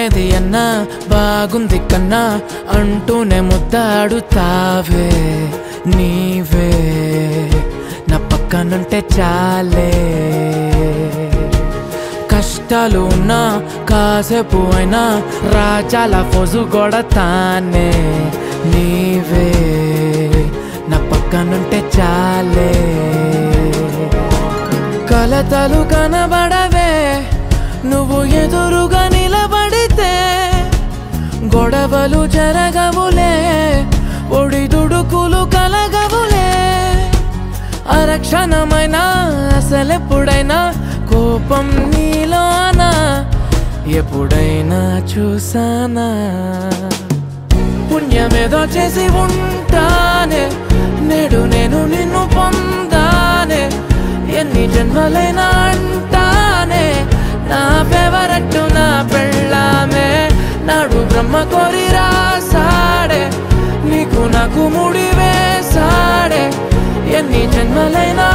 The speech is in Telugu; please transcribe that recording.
బాలేది అన్నా బాగుంది కన్నా అంటూనే ముద్దాడుతావే నీవే నా పక్కనుంటే చాలే కష్టాలు ఉన్నా కాసేపు అయినా రాజాల ఫోజు కొడతానే నీవే నా పక్కనుంటే చాలే కలతలు కనబడవే నువ్వు ఎదురుగా నిలబడితే గొడవలు జరగవులే ఒడిదుడుకులు కలగవులే అరక్షణమైనా అసలెప్పుడైనా కోపం నీలోనా ఎప్పుడైనా చూసానా పుణ్యమేదో చేసి ఉంటానే నేడు నేను నిన్ను పొందానే ఎన్ని జన్మలైనా అంటానే నా ఫేవరెట్ నా పెళ్ళామే నాడు బ్రహ్మ కోరి రాసాడే నీకు నాకు ముడి వేసాడే ఎన్ని జన్మలైనా